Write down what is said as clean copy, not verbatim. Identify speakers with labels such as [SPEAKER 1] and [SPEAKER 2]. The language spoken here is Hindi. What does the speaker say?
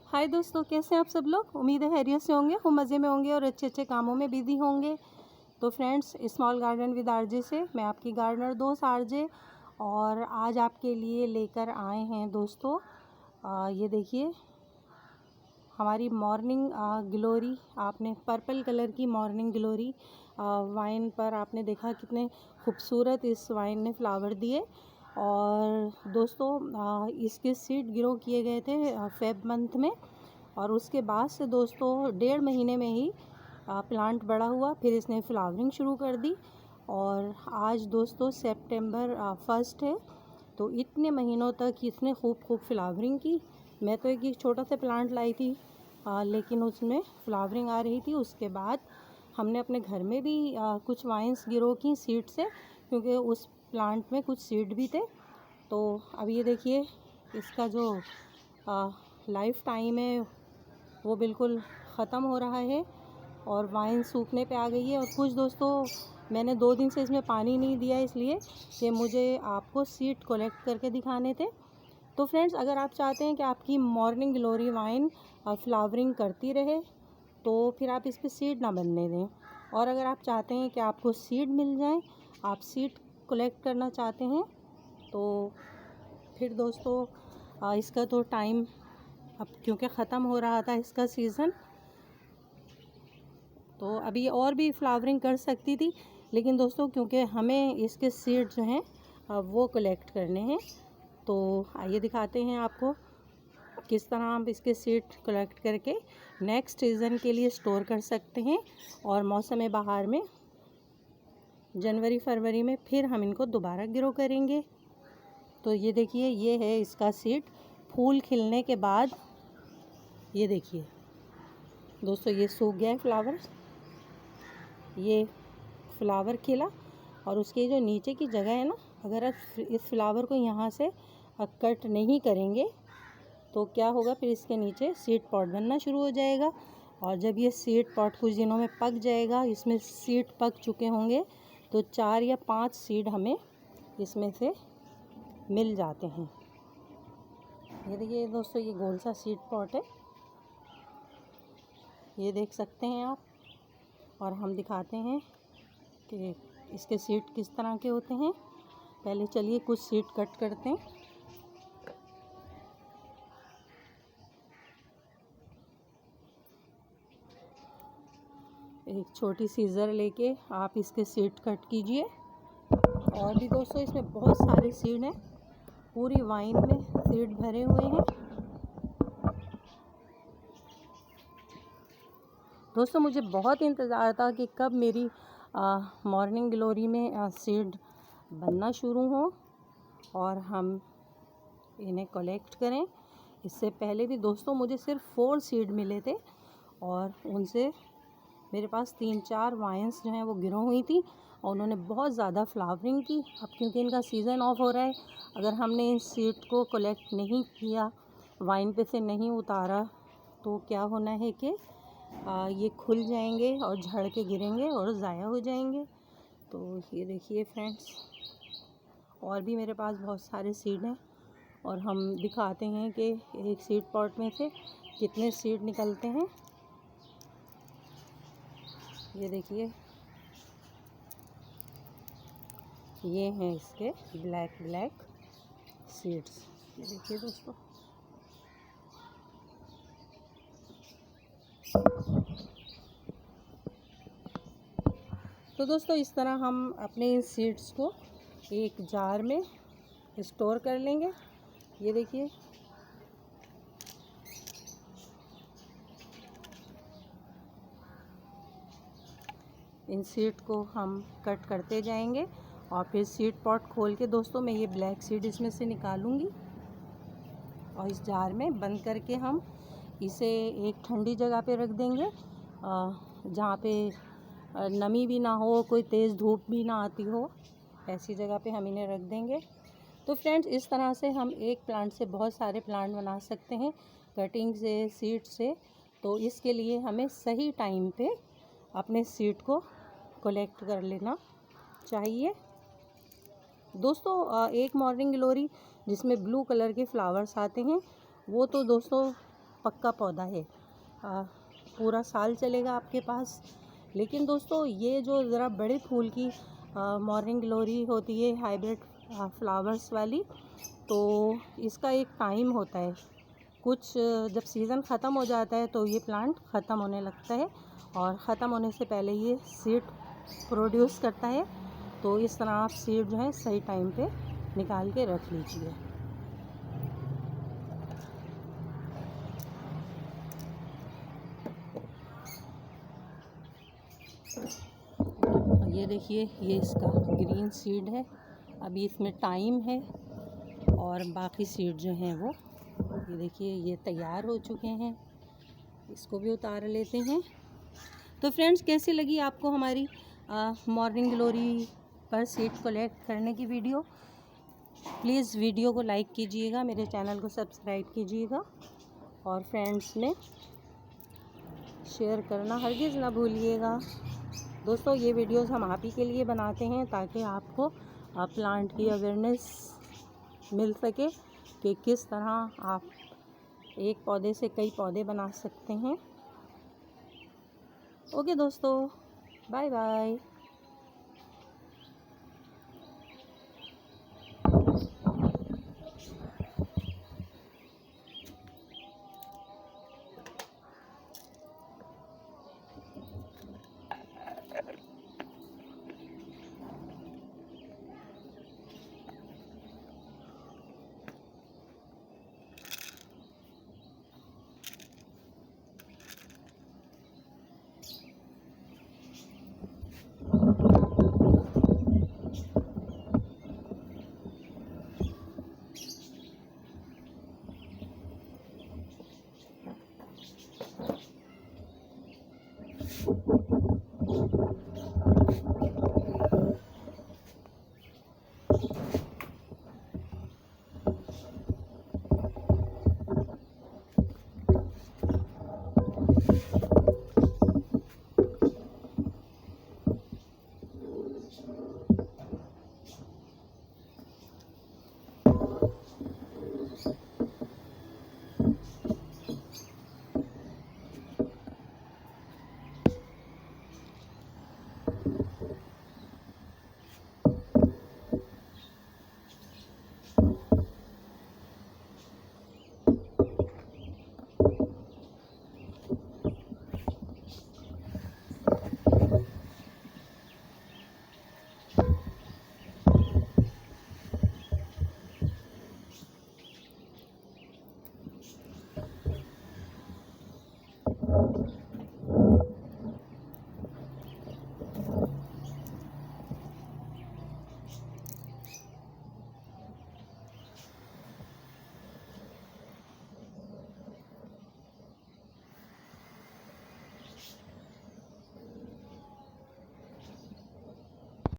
[SPEAKER 1] हाय दोस्तों, कैसे हैं आप सब लोग। उम्मीद है खैरियत से होंगे, खूब मज़े में होंगे और अच्छे अच्छे कामों में बिजी होंगे। तो friends, small garden with RJ से मैं आपकी गार्डनर दोस्त आरजे, और आज आपके लिए लेकर आए हैं दोस्तों ये देखिए हमारी मॉर्निंग ग्लोरी। आपने पर्पल कलर की मॉर्निंग ग्लोरी वाइन पर आपने देखा कितने खूबसूरत इस वाइन ने फ्लावर दिए। और दोस्तों इसके सीड ग्रो किए गए थे फेब मंथ में, और उसके बाद से दोस्तों 1.5 महीने में ही प्लांट बड़ा हुआ, फिर इसने फ्लावरिंग शुरू कर दी। और आज दोस्तों सितंबर 1 है, तो इतने महीनों तक इसने खूब फ्लावरिंग की। मैं तो एक छोटा सा प्लांट लाई थी लेकिन उसमें फ्लावरिंग आ रही थी। उसके बाद हमने अपने घर में भी कुछ वाइन्स ग्रो की सीड से, क्योंकि उस प्लांट में कुछ सीड भी थे। तो अब ये देखिए इसका जो लाइफ टाइम है वो बिल्कुल ख़त्म हो रहा है और वाइन सूखने पे आ गई है। और कुछ दोस्तों मैंने 2 दिन से इसमें पानी नहीं दिया, इसलिए कि मुझे आपको सीड कलेक्ट करके दिखाने थे। तो फ्रेंड्स, अगर आप चाहते हैं कि आपकी मॉर्निंग ग्लोरी वाइन फ्लावरिंग करती रहे तो फिर आप इस पर सीड ना बनने दें। और अगर आप चाहते हैं कि आपको सीड मिल जाए, आप सीड कलेक्ट करना चाहते हैं, तो फिर दोस्तों इसका तो टाइम अब क्योंकि ख़त्म हो रहा था इसका सीज़न, तो अभी और भी फ्लावरिंग कर सकती थी। लेकिन दोस्तों क्योंकि हमें इसके सीड जो हैं वो कलेक्ट करने हैं, तो आइए दिखाते हैं आपको किस तरह हम इसके सीड कलेक्ट करके नेक्स्ट सीज़न के लिए स्टोर कर सकते हैं। और मौसम बहार में जनवरी फरवरी में फिर हम इनको दोबारा ग्रो करेंगे। तो ये देखिए, ये है इसका सीड फूल खिलने के बाद। ये देखिए दोस्तों, ये सूख गया है फ्लावर, ये फ्लावर खिला, और उसके जो नीचे की जगह है ना, अगर आप इस फ्लावर को यहाँ से कट नहीं करेंगे तो क्या होगा, फिर इसके नीचे सीड पॉट बनना शुरू हो जाएगा। और जब ये सीड पॉट कुछ दिनों में पक जाएगा, इसमें सीड पक चुके होंगे, तो 4 या 5 सीड हमें इसमें से मिल जाते हैं। ये देखिए दोस्तों, ये गोल सा सीड पॉट है, ये देख सकते हैं आप। और हम दिखाते हैं कि इसके सीड किस तरह के होते हैं। पहले चलिए कुछ सीड कट करते हैं। एक छोटी सीज़र लेके आप इसके सीड कट कीजिए। और भी दोस्तों इसमें बहुत सारे सीड हैं, पूरी वाइन में सीड भरे हुए हैं। दोस्तों मुझे बहुत इंतज़ार था कि कब मेरी मॉर्निंग ग्लोरी में सीड बनना शुरू हो और हम इन्हें कलेक्ट करें। इससे पहले भी दोस्तों मुझे सिर्फ 4 सीड मिले थे, और उनसे मेरे पास 3-4 वाइन्स जो हैं वो ग्रो हुई थी, और उन्होंने बहुत ज़्यादा फ्लावरिंग की। अब क्योंकि इनका सीज़न ऑफ हो रहा है, अगर हमने इस सीड को कलेक्ट नहीं किया, वाइन पे से नहीं उतारा, तो क्या होना है कि ये खुल जाएंगे और झड़ के गिरेंगे और ज़ाया हो जाएंगे। तो ये देखिए फ्रेंड्स, और भी मेरे पास बहुत सारे सीड हैं, और हम दिखाते हैं कि एक सीड पॉट में से कितने सीड निकलते हैं। ये देखिए, ये हैं इसके ब्लैक सीड्स। ये देखिए दोस्तों, तो दोस्तों इस तरह हम अपने इन सीड्स को एक जार में स्टोर कर लेंगे। ये देखिए, इन सीड को हम कट करते जाएंगे, और फिर सीड पॉट खोल के दोस्तों मैं ये ब्लैक सीड इसमें से निकालूंगी, और इस जार में बंद करके हम इसे एक ठंडी जगह पे रख देंगे, जहाँ पे नमी भी ना हो, कोई तेज़ धूप भी ना आती हो, ऐसी जगह पे हम इन्हें रख देंगे। तो फ्रेंड्स, इस तरह से हम एक प्लांट से बहुत सारे प्लांट बना सकते हैं, कटिंग से, सीड से। तो इसके लिए हमें सही टाइम पे अपने सीड को कलेक्ट कर लेना चाहिए। दोस्तों एक मॉर्निंग ग्लोरी जिसमें ब्लू कलर के फ्लावर्स आते हैं, वो तो दोस्तों पक्का पौधा है, पूरा साल चलेगा आपके पास। लेकिन दोस्तों ये जो ज़रा बड़े फूल की मॉर्निंग ग्लोरी होती है हाइब्रिड फ्लावर्स वाली, तो इसका एक टाइम होता है। कुछ जब सीज़न ख़त्म हो जाता है तो ये प्लांट ख़त्म होने लगता है, और ख़त्म होने से पहले ये सीड प्रोड्यूस करता है। तो इस तरह आप सीड जो है सही टाइम पे निकाल के रख लीजिए। ये देखिए, ये इसका ग्रीन सीड है, अभी इसमें टाइम है। और बाकी सीड जो हैं वो ये देखिए ये तैयार हो चुके हैं, इसको भी उतार लेते हैं। तो फ्रेंड्स, कैसी लगी आपको हमारी मॉर्निंग ग्लोरी पर सीड कलेक्ट करने की वीडियो? प्लीज़ वीडियो को लाइक कीजिएगा, मेरे चैनल को सब्सक्राइब कीजिएगा, और फ्रेंड्स में शेयर करना हरगिज़ ना भूलिएगा। दोस्तों, ये वीडियोस हम आप ही के लिए बनाते हैं ताकि आपको प्लांट की अवेयरनेस मिल सके कि किस तरह आप एक पौधे से कई पौधे बना सकते हैं। ओके दोस्तों, बाय बाय।